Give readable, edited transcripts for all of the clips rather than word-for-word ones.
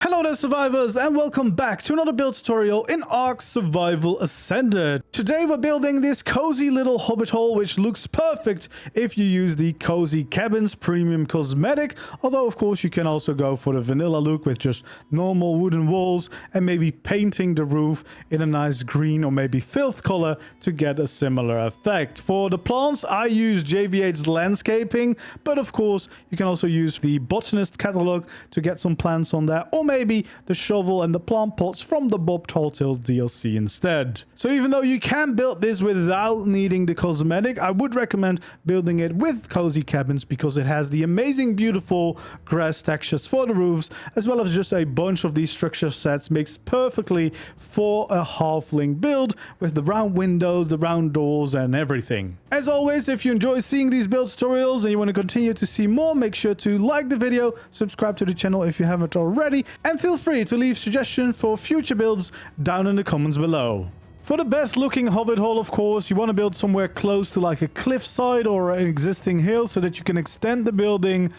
Hello there survivors and welcome back to another build tutorial in ARK Survival Ascended. Today we're building this cozy little hobbit hole which looks perfect if you use the Cozy Cabins premium cosmetic, although of course you can also go for the vanilla look with just normal wooden walls and maybe painting the roof in a nice green or maybe filth color to get a similar effect. For the plants I use JVH Landscaping, but of course you can also use the botanist catalog to get some plants on there, or maybe the shovel and the plant pots from the Bob Talltales DLC instead. So even though you can build this without needing the cosmetic, I would recommend building it with Cozy Cabins because it has the amazing beautiful grass textures for the roofs, as well as just a bunch of these structure sets mixed perfectly for a halfling build with the round windows, the round doors and everything. As always, if you enjoy seeing these build tutorials and you want to continue to see more, make sure to like the video, subscribe to the channel if you haven't already, and feel free to leave suggestions for future builds down in the comments below. For the best looking hobbit hole, of course, you want to build somewhere close to like a cliffside or an existing hill so that you can extend the building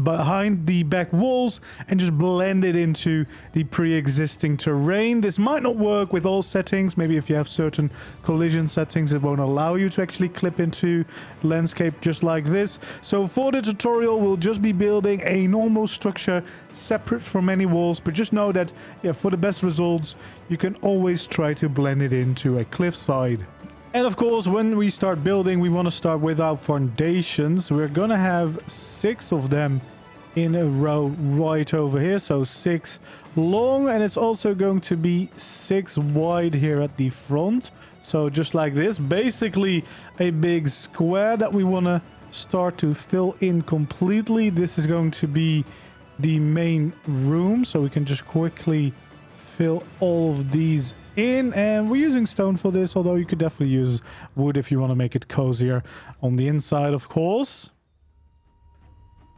behind the back walls and just blend it into the pre-existing terrain. This might not work with all settings. Maybe if you have certain collision settings, it won't allow you to actually clip into landscape just like this. So for the tutorial, we'll just be building a normal structure separate from any walls, but just know that, yeah, for the best results, you can always try to blend it into a cliffside. And of course, when we start building, we want to start with our foundations. We're gonna have 6 of them in a row right over here, so 6 long, and it's also going to be 6 wide here at the front, so just like this, basically a big square that we want to start to fill in completely. This is going to be the main room, so we can just quickly fill all of these in, and we're using stone for this, although you could definitely use wood if you want to make it cozier on the inside, of course.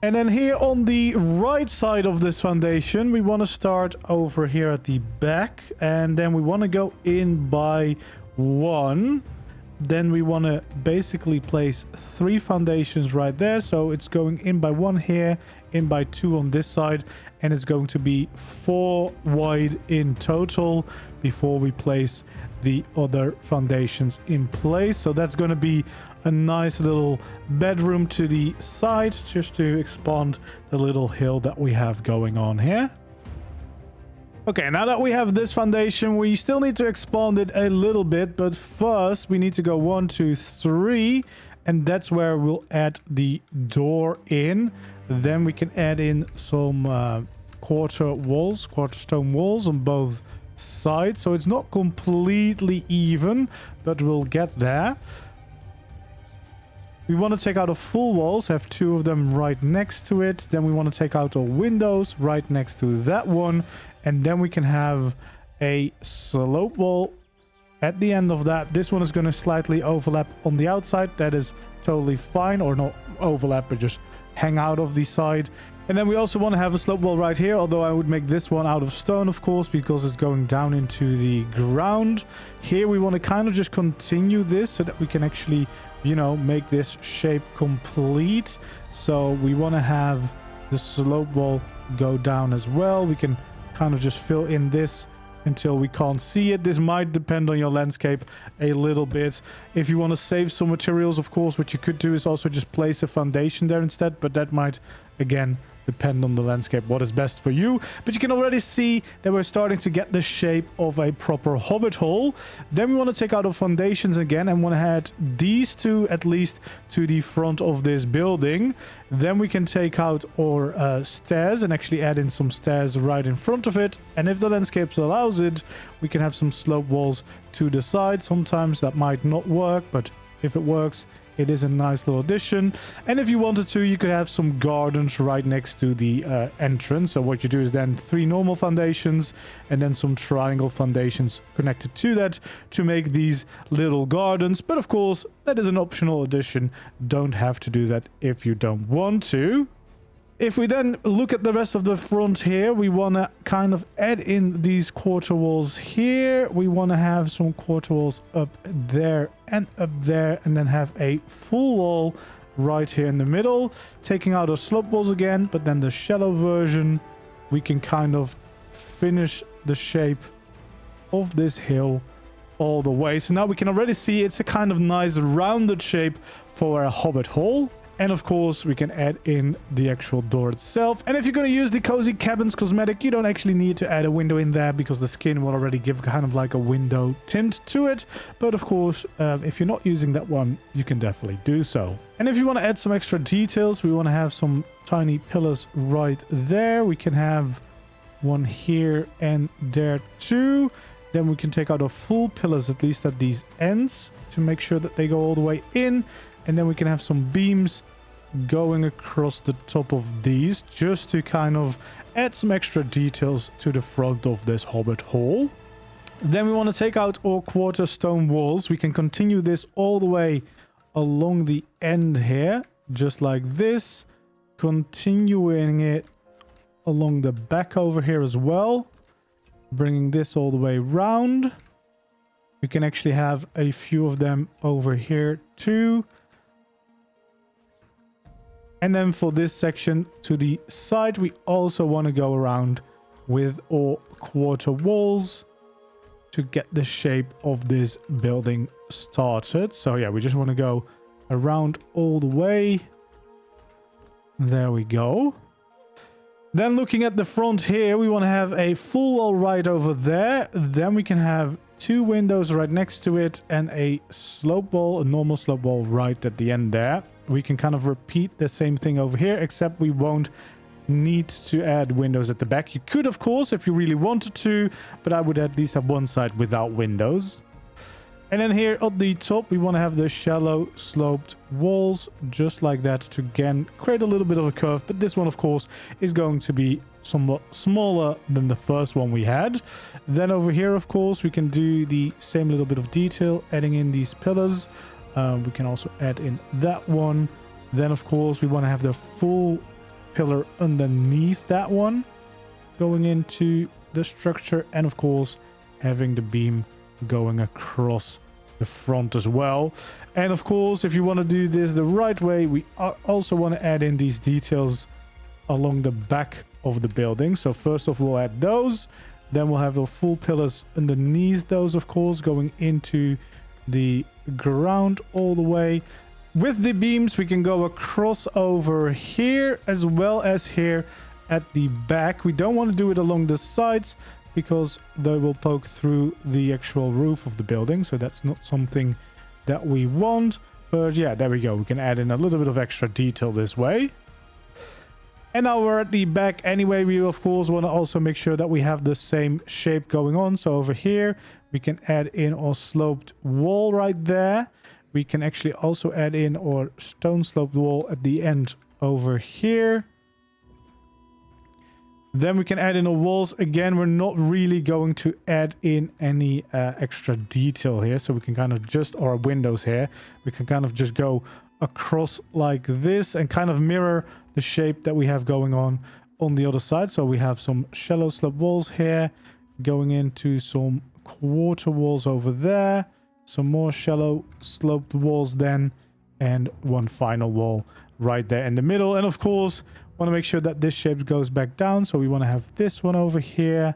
And then here on the right side of this foundation, we want to start over here at the back, and then we want to go in by 1. Then we want to basically place 3 foundations right there, so it's going in by 1 here, in by 2 on this side, and it's going to be 4 wide in total before we place the other foundations in place. So that's going to be a nice little bedroom to the side just to expand the little hill that we have going on here. Okay, now that we have this foundation, we still need to expand it a little bit, but first we need to go 1, 2, 3, and that's where we'll add the door in. Then we can add in some quarter stone walls on both sides, so it's not completely even, but we'll get there. We want to take out the full walls, have 2 of them right next to it. Then we want to take out the windows right next to that one. And then we can have a slope wall at the end of that. This one is going to slightly overlap on the outside. That is totally fine, or not overlap, but just hang out of the side. And then we also want to have a slope wall right here, although I would make this one out of stone, of course, because it's going down into the ground. Here we want to kind of just continue this so that we can actually, you know, make this shape complete. So we want to have the slope wall go down as well. We can kind of just fill in this until we can't see it. This might depend on your landscape a little bit. If you want to save some materials, of course, what you could do is also just place a foundation there instead, but that might, again, depend on the landscape, what is best for you. But you can already see that we're starting to get the shape of a proper hobbit hole. Then we want to take out the foundations again and want to add these 2 at least to the front of this building. Then we can take out our stairs and actually add in some stairs right in front of it. And if the landscape allows it, we can have some slope walls to the side. Sometimes that might not work, but if it works, it is a nice little addition. And if you wanted to, you could have some gardens right next to the entrance. So what you do is then 3 normal foundations and then some triangle foundations connected to that to make these little gardens. But of course, that is an optional addition. Don't have to do that if you don't want to. If we then look at the rest of the front here, we want to kind of add in these quarter walls here. We want to have some quarter walls up there, and then have a full wall right here in the middle, taking out our slope walls again, but then the shallow version we can kind of finish the shape of this hill all the way. So now we can already see it's a kind of nice rounded shape for a Hobbit Hole. And of course, we can add in the actual door itself. And if you're going to use the Cozy Cabins cosmetic, you don't actually need to add a window in there because the skin will already give kind of like a window tint to it. But of course, if you're not using that one, you can definitely do so. And if you want to add some extra details, we want to have some tiny pillars right there. We can have one here and there too. Then we can take out our full pillars, at least at these ends, to make sure that they go all the way in. And then we can have some beams going across the top of these, just to kind of add some extra details to the front of this Hobbit Hole. Then we want to take out our quarter stone walls. We can continue this all the way along the end here, just like this. Continuing it along the back over here as well. Bringing this all the way round. We can actually have a few of them over here too. And then for this section to the side, we also want to go around with our quarter walls to get the shape of this building started. So yeah, we just want to go around all the way. There we go. Then looking at the front here, we want to have a full wall right over there. Then we can have two windows right next to it and a slope wall, a normal slope wall right at the end there. We can kind of repeat the same thing over here, except we won't need to add windows at the back. You could, of course, if you really wanted to, but I would at least have one side without windows. And then here at the top, we want to have the shallow sloped walls, just like that, to again create a little bit of a curve. But this one, of course, is going to be somewhat smaller than the first one we had. Then over here, of course, we can do the same little bit of detail, adding in these pillars. We can also add in that one. Then, of course, we want to have the full pillar underneath that one going into the structure. And, of course, having the beam going across the front as well. And, of course, if you want to do this the right way, we also want to add in these details along the back of the building. So first off, we'll add those. Then we'll have the full pillars underneath those, of course, going into the ground all the way. With the beams, we can go across over here as well as here at the back. We don't want to do it along the sides because they will poke through the actual roof of the building. So that's not something that we want. But yeah, there we go. We can add in a little bit of extra detail this way. And now we're at the back anyway. We, of course, want to also make sure that we have the same shape going on. So over here, we can add in our sloped wall right there. We can actually also add in our stone sloped wall at the end over here. Then we can add in our walls. Again, we're not really going to add in any extra detail here. So we can kind of just, or windows here, we can kind of just go across like this and kind of mirror the shape that we have going on the other side. So we have some shallow slope walls here going into some quarter walls over there, some more shallow sloped walls then, and one final wall right there in the middle. And of course, want to make sure that this shape goes back down. So we want to have this one over here.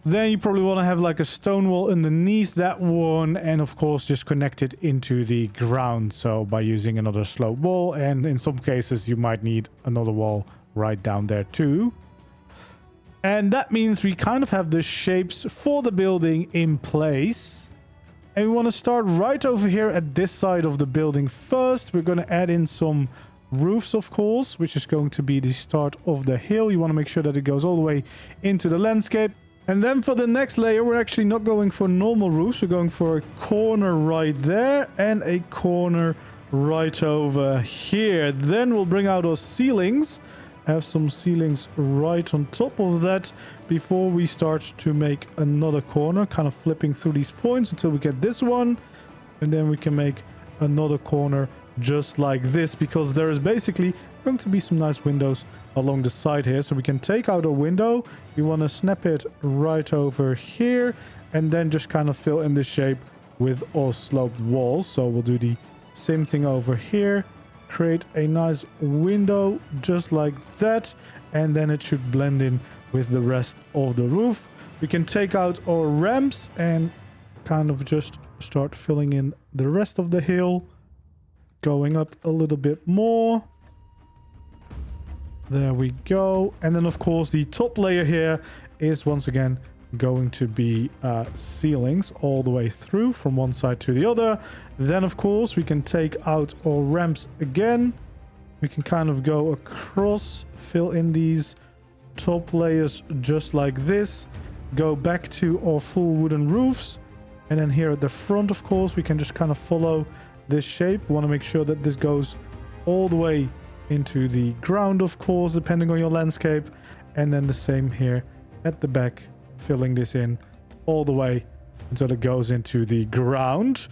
Then you probably want to have like a stone wall underneath that one, and of course just connect it into the ground. So by using another slope wall, and in some cases you might need another wall right down there too. And that means we kind of have the shapes for the building in place. And we want to start right over here at this side of the building first. We're going to add in some roofs, of course, which is going to be the start of the hill. You want to make sure that it goes all the way into the landscape. And then for the next layer, we're actually not going for normal roofs. We're going for a corner right there and a corner right over here. Then we'll bring out our ceilings. Have some ceilings right on top of that before we start to make another corner, kind of flipping through these points until we get this one. And then we can make another corner just like this, because there is basically going to be some nice windows along the side here. So we can take out a window. We want to snap it right over here and then just kind of fill in the shape with our sloped walls. So we'll do the same thing over here. Create a nice window just like that. and then it should blend in with the rest of the roof. We can take out our ramps and kind of just start filling in the rest of the hill, going up a little bit more. There we go. And then of course the top layer here is once again going to be ceilings all the way through from one side to the other. Then of course we can take out our ramps again. We can kind of go across, fill in these top layers just like this, go back to our full wooden roofs, and then here at the front of course we can just kind of follow this shape. We want to make sure that this goes all the way into the ground, of course, depending on your landscape, and then the same here at the back, filling this in all the way until it goes into the ground.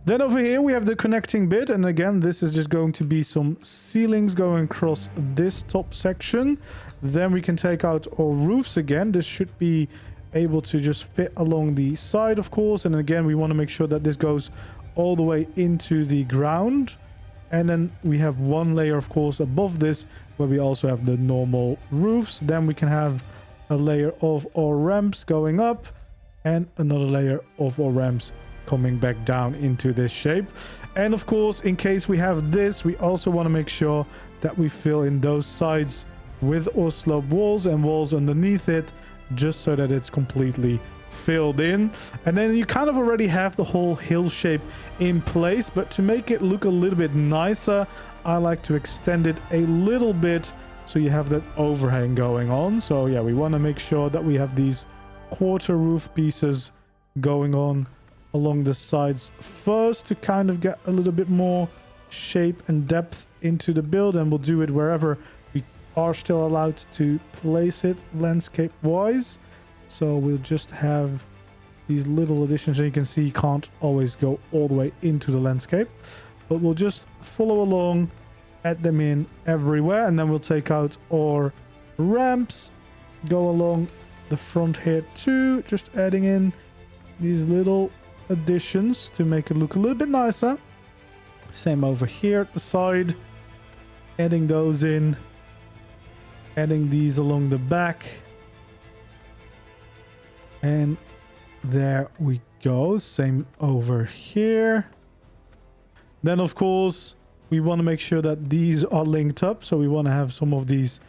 Then over here we have the connecting bit, and again this is just going to be some ceilings going across this top section. Then we can take out our roofs again. This should be able to just fit along the side, of course, and again we want to make sure that this goes all the way into the ground. And then we have one layer, of course, above this where we also have the normal roofs. Then we can have a layer of our ramps going up and another layer of our ramps coming back down into this shape. And of course, in case we have this, we also want to make sure that we fill in those sides with our slope walls and walls underneath it, just so that it's completely filled in. And then you kind of already have the whole hill shape in place, but to make it look a little bit nicer, I like to extend it a little bit so you have that overhang going on. So yeah, we want to make sure that we have these quarter roof pieces going on along the sides first to kind of get a little bit more shape and depth into the build, and we'll do it wherever we are still allowed to place it landscape wise. So we'll just have these little additions, and you can see you can't always go all the way into the landscape, but we'll just follow along, add them in everywhere, and then we'll take out our ramps, go along the front here too, just adding in these little additions to make it look a little bit nicer. Same over here at the side, adding those in, adding these along the back, and there we go. Same over here. Then of course we want to make sure that these are linked up, so we want to have some of these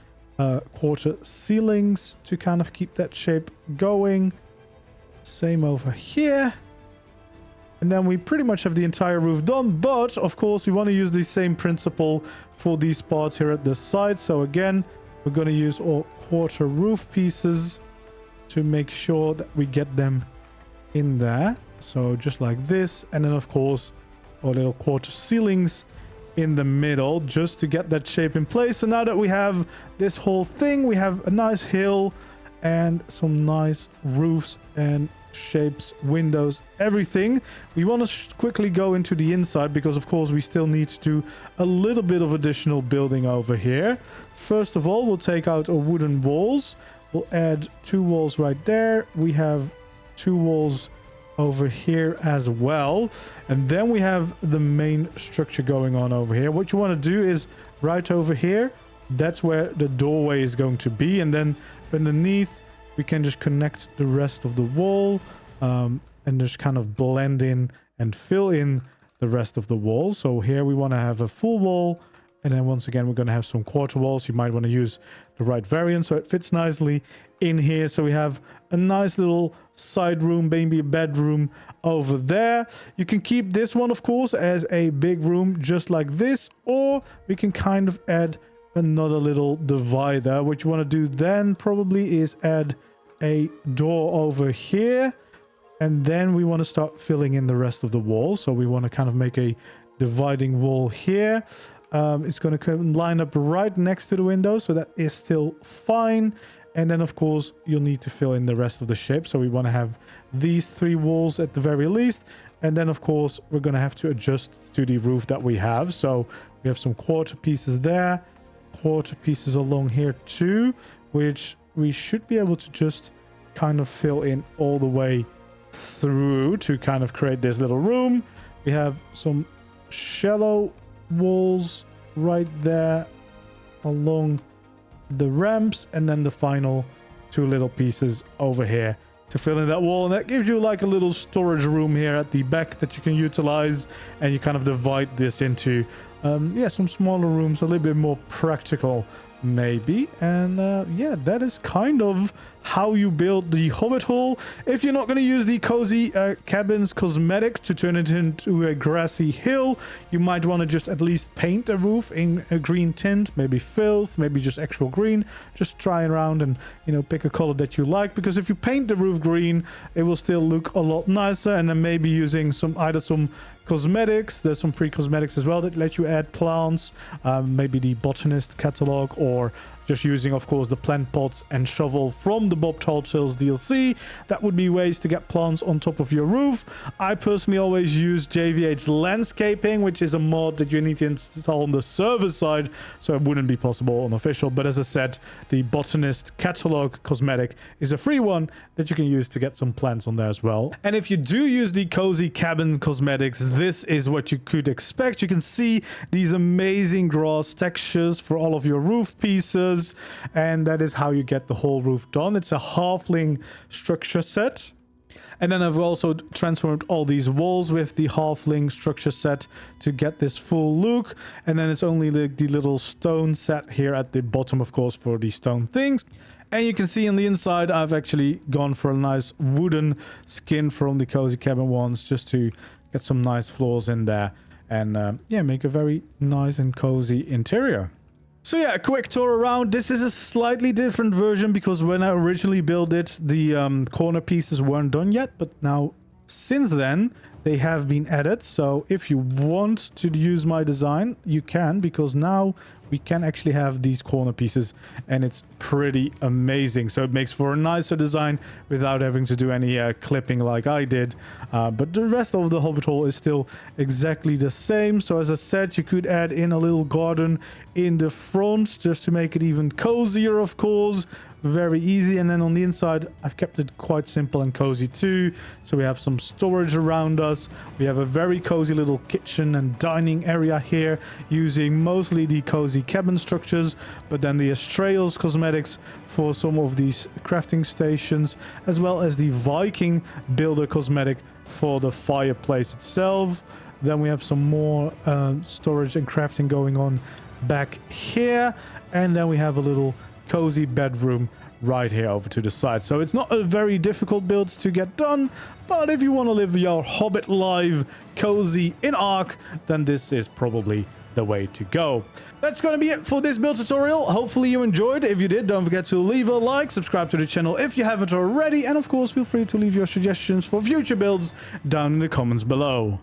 quarter ceilings to kind of keep that shape going. Same over here. And then we pretty much have the entire roof done, but of course we want to use the same principle for these parts here at the side. So again, we're going to use all quarter roof pieces to make sure that we get them in there. So just like this, and then of course our little quarter ceilings in the middle just to get that shape in place. So now that we have this whole thing, we have a nice hill and some nice roofs and shapes, windows, everything. We want to quickly go into the inside because of course we still need to do a little bit of additional building over here. First of all, we'll take out our wooden walls. We'll add 2 walls right there. We have 2 walls over here as well, and then we have the main structure going on over here. What you want to do is right over here, that's where the doorway is going to be, and then underneath we can just connect the rest of the wall and just kind of blend in and fill in the rest of the wall. So here we want to have a full wall, and then once again we're going to have some quarter walls. You might want to use the right variant so it fits nicely in here. So we have a nice little side room, maybe a bedroom over there. You can keep this one of course as a big room just like this, or we can kind of add another little divider. What you want to do then probably is add a door over here, and then we want to start filling in the rest of the wall. So we want to kind of make a dividing wall here. It's going to come line up right next to the window, so that is still fine. And then of course you'll need to fill in the rest of the shape, so we want to have these 3 walls at the very least, and then of course we're going to have to adjust to the roof that we have. So we have some quarter pieces there, quarter pieces along here too, which we should be able to just kind of fill in all the way through to kind of create this little room. We have some shallow walls right there along the ramps, and then the final 2 little pieces over here to fill in that wall. And that gives you like a little storage room here at the back that you can utilize, and you kind of divide this into yeah, some smaller rooms, a little bit more practical maybe. And yeah, that is kind of how you build the Hobbit Hole. If you're not going to use the Cozy Cabins cosmetic to turn it into a grassy hill, you might want to just at least paint the roof in a green tint, maybe filth, maybe just actual green. Just try around and, you know, pick a color that you like, because if you paint the roof green, it will still look a lot nicer. And then maybe using either some cosmetics, there's some free cosmetics as well that let you add plants, maybe the botanist catalog, or just using, of course, the plant pots and shovel from the Bob Tales DLC. That would be ways to get plants on top of your roof. I personally always use JVH Landscaping, which is a mod that you need to install on the server side, so it wouldn't be possible on official. But as I said, the botanist catalog cosmetic is a free one that you can use to get some plants on there as well. And if you do use the Cozy Cabin cosmetics, this is what you could expect. You can see these amazing grass textures for all of your roof pieces, and that is how you get the whole roof done. It's a halfling structure set. And then I've also transformed all these walls with the halfling structure set to get this full look. And then it's only the little stone set here at the bottom, of course, for the stone things. And you can see on the inside, I've actually gone for a nice wooden skin from the Cozy Cabin ones, just to get some nice floors in there. And yeah, make a very nice and cozy interior. So yeah, a quick tour around. This is a slightly different version, because when I originally built it, the corner pieces weren't done yet. But now, since then, they have been added. So if you want to use my design, you can, because now we can actually have these corner pieces, and it's pretty amazing. So it makes for a nicer design without having to do any clipping like I did. But the rest of the Hobbit Hole is still exactly the same. So as I said, you could add in a little garden in the front just to make it even cozier, of course. Very easy. And then on the inside, I've kept it quite simple and cozy too. So we have some storage around us. We have a very cozy little kitchen and dining area here, using mostly the Cozy Cabin structures, but then the Astraeos cosmetics for some of these crafting stations, as well as the Viking builder cosmetic for the fireplace itself. Then we have some more storage and crafting going on back here. And then we have a little cozy bedroom right here over to the side. So it's not a very difficult build to get done, but if you want to live your Hobbit life cozy in ARK, then this is probably the way to go. That's going to be it for this build tutorial. Hopefully you enjoyed. If you did, don't forget to leave a like, subscribe to the channel if you haven't already, and of course feel free to leave your suggestions for future builds down in the comments below.